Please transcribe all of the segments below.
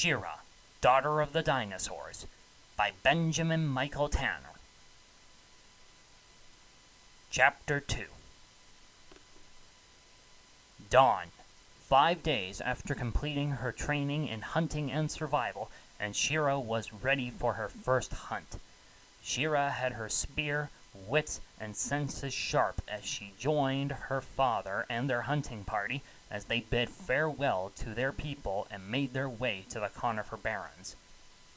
Shira, Daughter of the Dinosaurs, by Benjamin Michael Tanner. Chapter 2. Dawn. 5 days after completing her training in hunting and survival, and Shira was ready for her first hunt. Shira had her spear, wits, and senses sharp as she joined her father and their hunting party as they bid farewell to their people and made their way to the Conifer Barrens.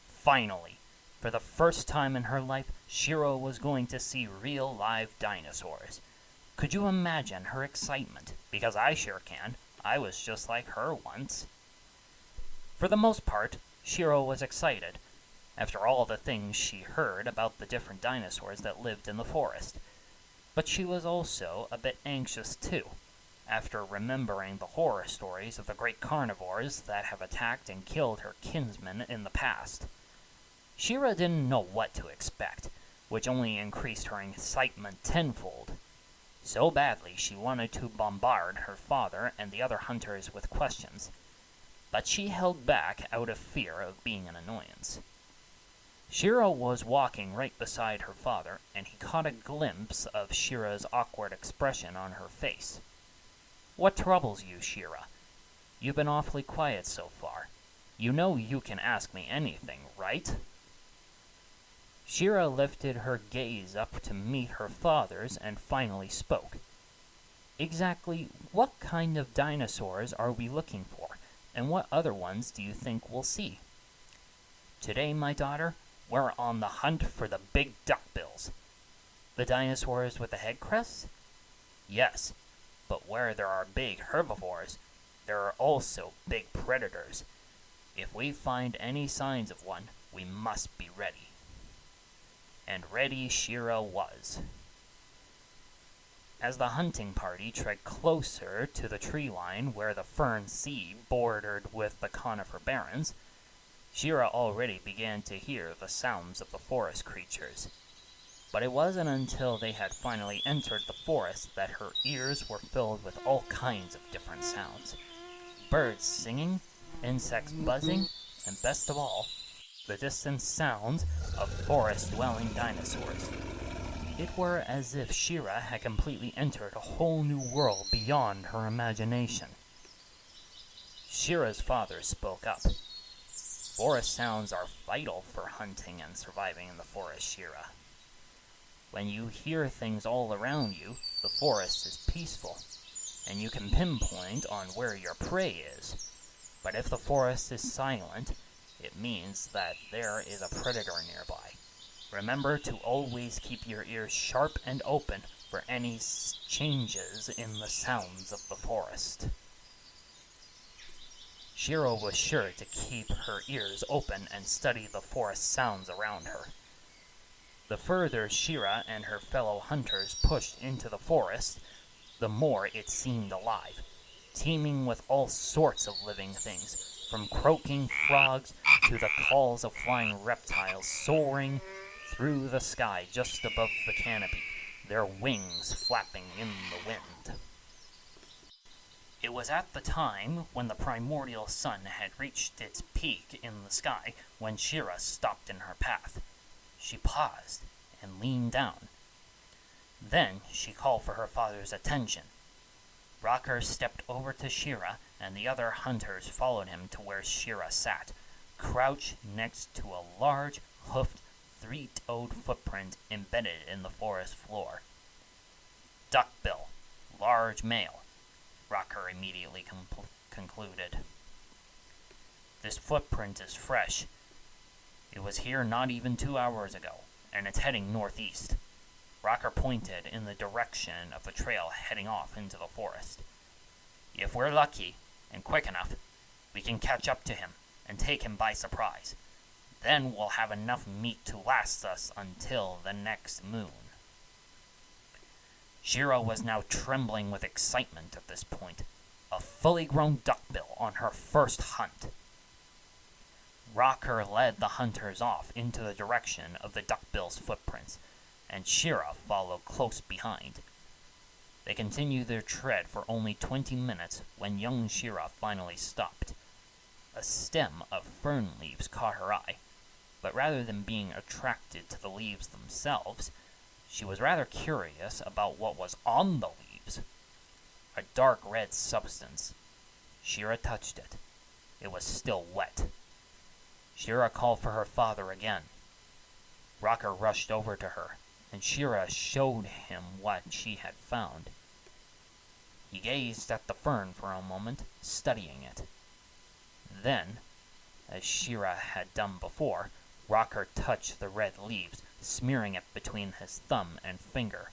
Finally, for the first time in her life, Shira was going to see real live dinosaurs. Could you imagine her excitement? Because I sure can. I was just like her once. For the most part, Shira was excited, after all the things she heard about the different dinosaurs that lived in the forest. But she was also a bit anxious too, after remembering the horror stories of the great carnivores that have attacked and killed her kinsmen in the past. Shira didn't know what to expect, which only increased her excitement tenfold. So badly she wanted to bombard her father and the other hunters with questions, but she held back out of fear of being an annoyance. Shira was walking right beside her father, and he caught a glimpse of Shira's awkward expression on her face. "What troubles you, Shira? You've been awfully quiet so far. You know you can ask me anything, right?" Shira lifted her gaze up to meet her father's and finally spoke. "Exactly what kind of dinosaurs are we looking for, and what other ones do you think we'll see?" "Today, my daughter, we're on the hunt for the big duckbills." "The dinosaurs with the head crests?" "Yes, but where there are big herbivores, there are also big predators. If we find any signs of one, we must be ready." And ready Shira was. As the hunting party trekked closer to the tree line where the fern sea bordered with the conifer barrens, Shira already began to hear the sounds of the forest creatures. But it wasn't until they had finally entered the forest that her ears were filled with all kinds of different sounds. Birds singing, insects buzzing, and best of all, the distant sounds of forest-dwelling dinosaurs. It were as if Shira had completely entered a whole new world beyond her imagination. Shira's father spoke up. "Forest sounds are vital for hunting and surviving in the forest, Shira. When you hear things all around you, the forest is peaceful, and you can pinpoint on where your prey is. But if the forest is silent, it means that there is a predator nearby. Remember to always keep your ears sharp and open for any changes in the sounds of the forest." Shira was sure to keep her ears open and study the forest sounds around her. The further Shira and her fellow hunters pushed into the forest, the more it seemed alive, teeming with all sorts of living things, from croaking frogs to the calls of flying reptiles soaring through the sky just above the canopy, their wings flapping in the wind. It was at the time when the primordial sun had reached its peak in the sky when Shira stopped in her path. She paused and leaned down. Then she called for her father's attention. Rocker stepped over to Shira, and the other hunters followed him to where Shira sat, crouched next to a large, hoofed, three-toed footprint embedded in the forest floor. "Duckbill, large male," Rocker immediately concluded. "This footprint is fresh. It was here not even 2 hours ago, and it's heading northeast." Rocker pointed in the direction of the trail heading off into the forest. "If we're lucky, and quick enough, we can catch up to him and take him by surprise. Then we'll have enough meat to last us until the next moon." Shira was now trembling with excitement at this point. A fully grown duckbill on her first hunt. Rocker led the hunters off into the direction of the duckbill's footprints, and Shira followed close behind. They continued their tread for only 20 minutes when young Shira finally stopped. A stem of fern leaves caught her eye, but rather than being attracted to the leaves themselves, she was rather curious about what was on the leaves. A dark red substance. Shira touched it. It was still wet. Shira called for her father again. Rocker rushed over to her, and Shira showed him what she had found. He gazed at the fern for a moment, studying it. Then, as Shira had done before, Rocker touched the red leaves, smearing it between his thumb and finger.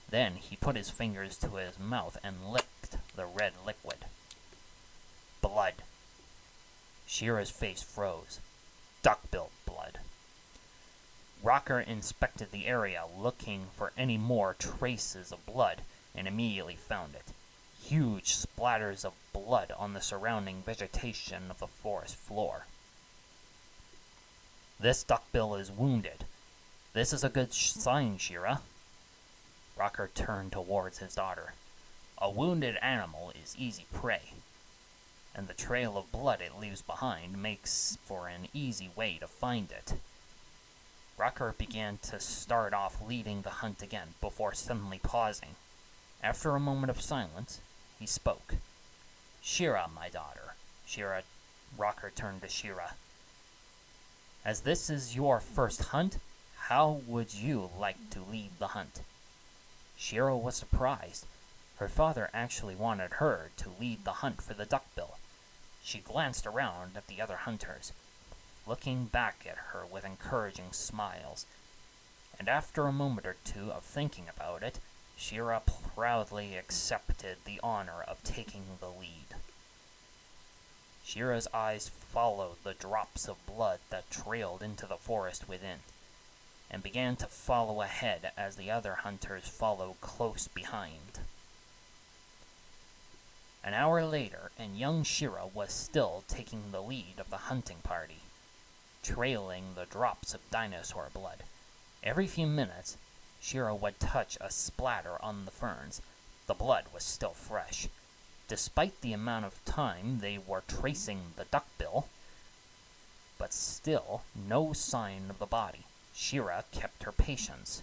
Then he put his fingers to his mouth and licked the red liquid. Blood. Shira's face froze. Duckbill blood. Rocker inspected the area, looking for any more traces of blood, and immediately found it. Huge splatters of blood on the surrounding vegetation of the forest floor. This duckbill is wounded. This is a good sign, Shira. Rocker turned towards his daughter. A wounded animal is easy prey, and the trail of blood it leaves behind makes for an easy way to find it. Rocker began to start off leading the hunt again, before suddenly pausing. After a moment of silence, he spoke. Shira, my daughter. Rocker turned to Shira. As this is your first hunt, how would you like to lead the hunt? Shira was surprised. Her father actually wanted her to lead the hunt for the duckbill. She glanced around at the other hunters, looking back at her with encouraging smiles. And after a moment or two of thinking about it, Shira proudly accepted the honor of taking the lead. Shira's eyes followed the drops of blood that trailed into the forest within, and began to follow ahead as the other hunters followed close behind. An hour later, and young Shira was still taking the lead of the hunting party, trailing the drops of dinosaur blood. Every few minutes, Shira would touch a splatter on the ferns. The blood was still fresh. Despite the amount of time they were tracing the duckbill, but still no sign of the body. Shira kept her patience.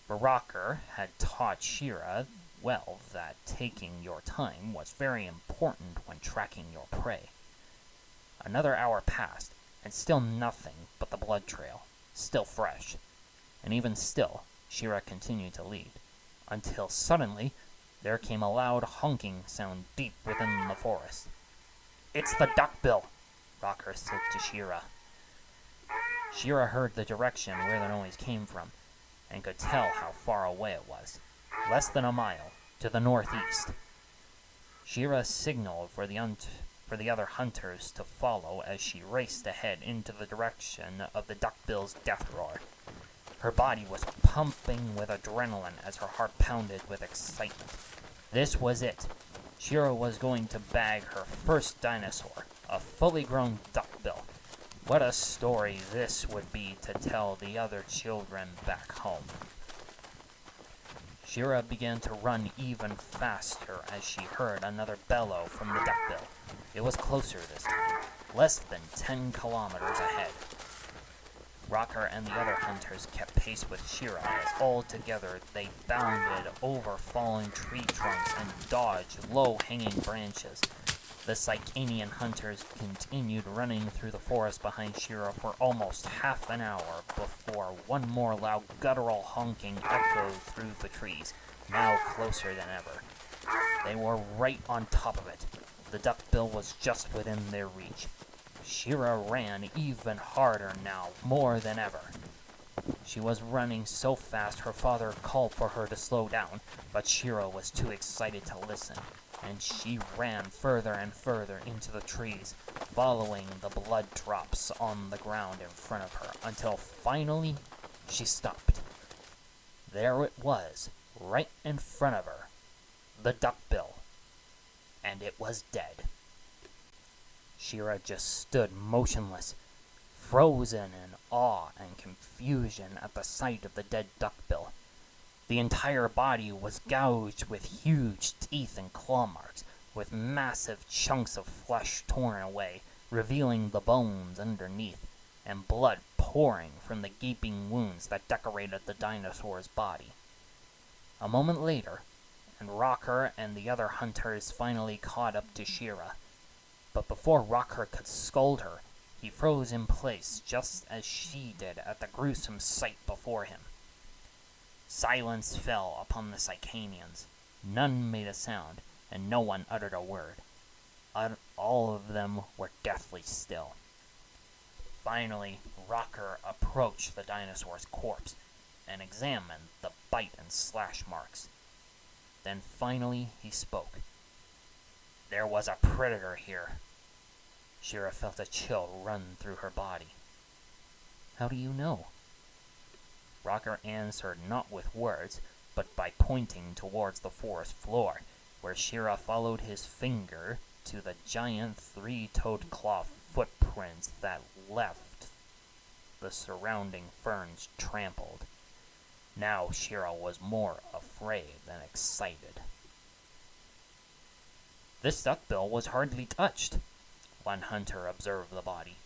For Rocker had taught Shira well that taking your time was very important when tracking your prey. Another hour passed, and still nothing but the blood trail, still fresh. And even still, Shira continued to lead, until suddenly there came a loud honking sound deep within the forest. It's the duckbill, Rocker said to Shira. Shira heard the direction where the noise came from, and could tell how far away it was. Less than a mile, to the northeast. Shira signaled for the other hunters to follow as she raced ahead into the direction of the duckbill's death roar. Her body was pumping with adrenaline as her heart pounded with excitement. This was it. Shira was going to bag her first dinosaur, a fully grown duckbill. What a story this would be to tell the other children back home. Shira began to run even faster as she heard another bellow from the duckbill. It was closer this time, less than 10 kilometers ahead. Rocker and the other hunters kept pace with Shira as all together they bounded over fallen tree trunks and dodged low-hanging branches. The Psychanian hunters continued running through the forest behind Shira for almost half an hour before one more loud guttural honking echoed through the trees, now closer than ever. They were right on top of it. The duckbill was just within their reach. Shira ran even harder now, more than ever. She was running so fast her father called for her to slow down, but Shira was too excited to listen, and she ran further and further into the trees, following the blood drops on the ground in front of her, until finally she stopped. There it was, right in front of her, the duckbill, and it was dead. Shira just stood motionless, frozen in awe and confusion at the sight of the dead duckbill. The entire body was gouged with huge teeth and claw marks, with massive chunks of flesh torn away, revealing the bones underneath, and blood pouring from the gaping wounds that decorated the dinosaur's body. A moment later, and Rocker and the other hunters finally caught up to Shira. But before Rocker could scold her, he froze in place just as she did at the gruesome sight before him. Silence fell upon the Psychanians. None made a sound, and no one uttered a word. All of them were deathly still. Finally, Rocker approached the dinosaur's corpse and examined the bite and slash marks. Then finally he spoke. "There was a predator here." Shira felt a chill run through her body. "How do you know?" Rocker answered not with words, but by pointing towards the forest floor, where Shira followed his finger to the giant three-toed claw footprints that left the surrounding ferns trampled. Now Shira was more afraid than excited. "This duckbill was hardly touched," one hunter observed the body.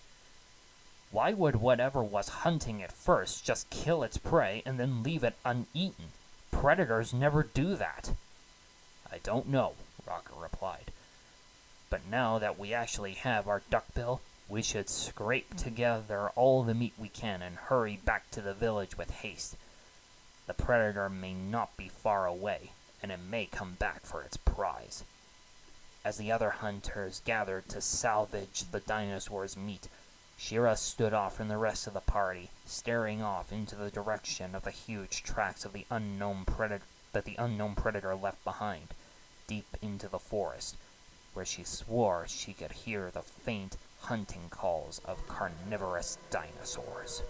"Why would whatever was hunting it first just kill its prey and then leave it uneaten? Predators never do that." "I don't know," Rocker replied. "But now that we actually have our duckbill, we should scrape together all the meat we can and hurry back to the village with haste. The predator may not be far away, and it may come back for its prize." As the other hunters gathered to salvage the dinosaur's meat, Shira stood off from the rest of the party, staring off into the direction of the huge tracks of the unknown predator left behind, deep into the forest, where she swore she could hear the faint hunting calls of carnivorous dinosaurs.